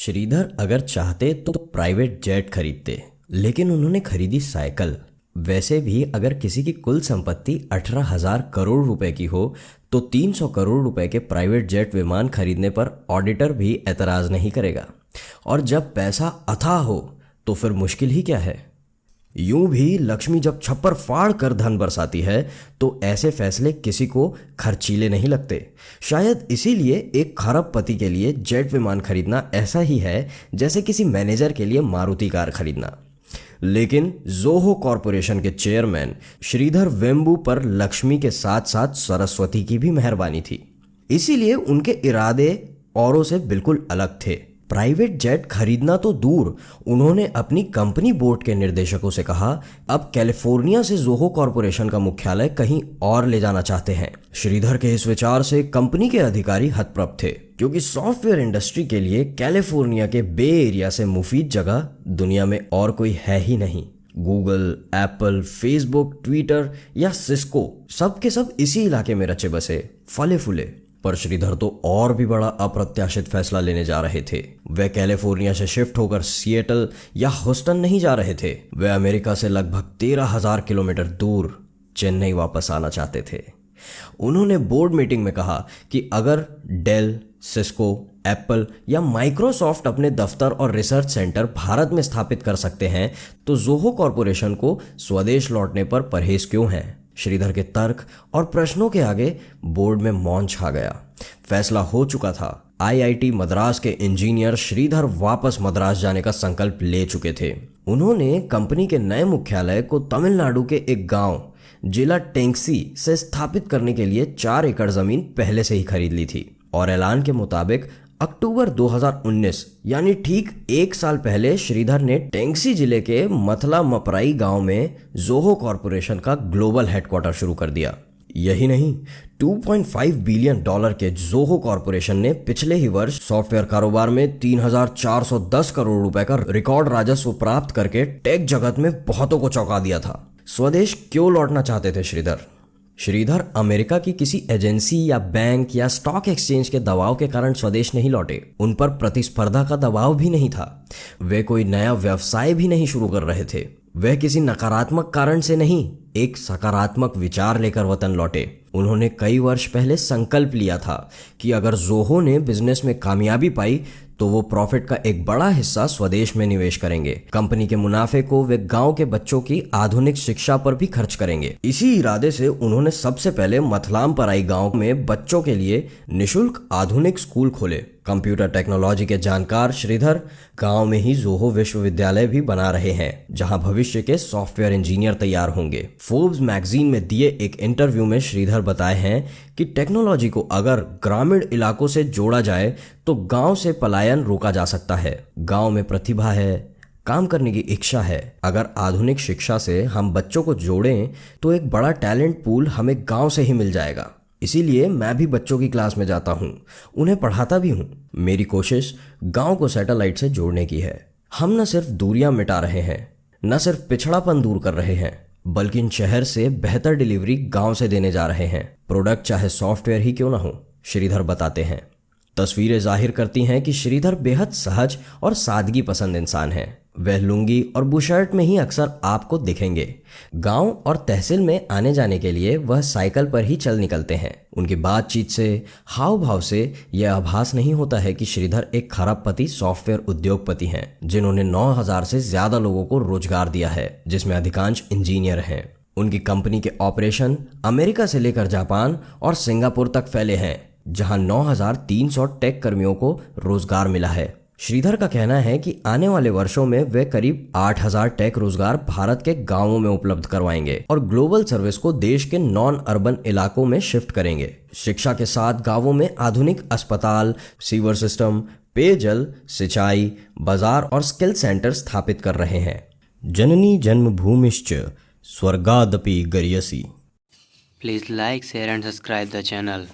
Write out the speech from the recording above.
श्रीधर अगर चाहते तो प्राइवेट जेट खरीदते, लेकिन उन्होंने खरीदी साइकिल। वैसे भी अगर किसी की कुल संपत्ति 18,000 करोड़ रुपए की हो तो 300 करोड़ रुपए के प्राइवेट जेट विमान खरीदने पर ऑडिटर भी एतराज नहीं करेगा। और जब पैसा अथाह हो तो फिर मुश्किल ही क्या है। यूं भी लक्ष्मी जब छप्पर फाड़ कर धन बरसाती है तो ऐसे फैसले किसी को खर्चीले नहीं लगते। शायद इसीलिए एक खरबपति के लिए जेट विमान खरीदना ऐसा ही है जैसे किसी मैनेजर के लिए मारुति कार खरीदना। लेकिन जोहो कॉरपोरेशन के चेयरमैन श्रीधर वेम्बू पर लक्ष्मी के साथ साथ सरस्वती की भी मेहरबानी थी, इसीलिए उनके इरादे औरों से बिल्कुल अलग थे। प्राइवेट जेट खरीदना तो दूर, उन्होंने अपनी कंपनी बोर्ड के निर्देशकों से कहा अब कैलिफोर्निया से जोहो कॉरपोरेशन का मुख्यालय कहीं और ले जाना चाहते हैं। श्रीधर के इस विचार से कंपनी के अधिकारी हतप्रभ थे, क्योंकि सॉफ्टवेयर इंडस्ट्री के लिए कैलिफोर्निया के बे एरिया से मुफीद जगह दुनिया में और कोई है ही नहीं। गूगल, एप्पल, फेसबुक, ट्विटर या सिस्को सब के सब इसी इलाके में रचे बसे फले फूले। पर श्रीधर तो और भी बड़ा अप्रत्याशित फैसला लेने जा रहे थे। वे कैलिफोर्निया से शिफ्ट होकर सिएटल या ह्यूस्टन नहीं जा रहे थे, वे अमेरिका से लगभग 13,000 किलोमीटर दूर चेन्नई वापस आना चाहते थे। उन्होंने बोर्ड मीटिंग में कहा कि अगर डेल, सिस्को, एप्पल या माइक्रोसॉफ्ट अपने दफ्तर और रिसर्च सेंटर भारत में स्थापित कर सकते हैं तो जोहो कॉरपोरेशन को स्वदेश लौटने पर परहेज क्यों है। श्रीधर के तर्क और प्रश्नों के आगे बोर्ड में मौन छा गया। फैसला हो चुका था। आईआईटी मद्रास के इंजीनियर श्रीधर वापस मद्रास जाने का संकल्प ले चुके थे। उन्होंने कंपनी के नए मुख्यालय को तमिलनाडु के एक गांव जिला टेंगसी से स्थापित करने के लिए 4 एकड़ जमीन पहले से ही खरीद ली थी और ऐलान के मुताबिक अक्टूबर 2019 यानी ठीक 1 साल पहले श्रीधर ने टेंगसी जिले के मथला मपराई गांव में जोहो कॉरपोरेशन का ग्लोबल हेडक्वार्टर शुरू कर दिया। यही नहीं, $2.5 बिलियन के जोहो कॉरपोरेशन ने पिछले ही वर्ष सॉफ्टवेयर कारोबार में 3,410 करोड़ रुपए का रिकॉर्ड राजस्व प्राप्त करके टेक जगत में बहुतों को चौंका दिया था। स्वदेश क्यों लौटना चाहते थे श्रीधर? श्रीधर अमेरिका की किसी एजेंसी या बैंक या स्टॉक एक्सचेंज के दबाव के कारण स्वदेश नहीं लौटे। उन पर प्रतिस्पर्धा का दबाव भी नहीं था। वे कोई नया व्यवसाय भी नहीं शुरू कर रहे थे। वे किसी नकारात्मक कारण से नहीं, एक सकारात्मक विचार लेकर वतन लौटे। उन्होंने कई वर्ष पहले संकल्प लिया था कि अगर जोहो ने बिजनेस में कामयाबी पाई तो वो प्रॉफिट का एक बड़ा हिस्सा स्वदेश में निवेश करेंगे। कंपनी के मुनाफे को वे गांव के बच्चों की आधुनिक शिक्षा पर भी खर्च करेंगे। इसी इरादे से उन्होंने सबसे पहले मथलाम पराई गांव में बच्चों के लिए निशुल्क आधुनिक स्कूल खोले। कंप्यूटर टेक्नोलॉजी के जानकार श्रीधर गांव में ही जोहो विश्वविद्यालय भी बना रहे हैं, जहां भविष्य के सॉफ्टवेयर इंजीनियर तैयार होंगे। फोर्ब्स मैगजीन में दिए एक इंटरव्यू में श्रीधर बताए हैं कि टेक्नोलॉजी को अगर ग्रामीण इलाकों से जोड़ा जाए तो गांव से पलायन रोका जा सकता है। गांव में प्रतिभा है, काम करने की इच्छा है। अगर आधुनिक शिक्षा से हम बच्चों को जोड़ें तो एक बड़ा टैलेंट पूल हमें गांव से ही मिल जाएगा। इसीलिए मैं भी बच्चों की क्लास में जाता हूँ, उन्हें पढ़ाता भी हूँ। मेरी कोशिश गांव को सैटेलाइट से जोड़ने की है। हम न सिर्फ दूरियां मिटा रहे हैं, न सिर्फ पिछड़ापन दूर कर रहे हैं, बल्कि इन शहर से बेहतर डिलीवरी गांव से देने जा रहे हैं। प्रोडक्ट चाहे सॉफ्टवेयर ही क्यों ना हो, श्रीधर बताते हैं। तस्वीरें जाहिर करती हैं कि श्रीधर बेहद सहज और सादगी पसंद इंसान हैं। वह लुंगी और बुशर्ट में ही अक्सर आपको दिखेंगे। गांव और तहसील में आने जाने के लिए वह साइकिल पर ही चल निकलते हैं। उनकी बातचीत से, हाव भाव से यह आभास नहीं होता है कि श्रीधर एक खरबपति सॉफ्टवेयर उद्योगपति हैं, जिन्होंने 9,000 से ज्यादा लोगों को रोजगार दिया है, जिसमें अधिकांश इंजीनियर हैं। उनकी कंपनी के ऑपरेशन अमेरिका से लेकर जापान और सिंगापुर तक फैले हैं, जहां 9,300 टेक कर्मियों को रोजगार मिला है। श्रीधर का कहना है कि आने वाले वर्षों में वे करीब 8,000 टेक रोजगार भारत के गांवों में उपलब्ध करवाएंगे और ग्लोबल सर्विस को देश के नॉन अर्बन इलाकों में शिफ्ट करेंगे। शिक्षा के साथ गांवों में आधुनिक अस्पताल, सीवर सिस्टम, पेयजल, सिंचाई, बाजार और स्किल सेंटर स्थापित कर रहे हैं। जननी जन्मभूमिश्च स्वर्गादपि गरीयसी। Please like, share and subscribe the channel.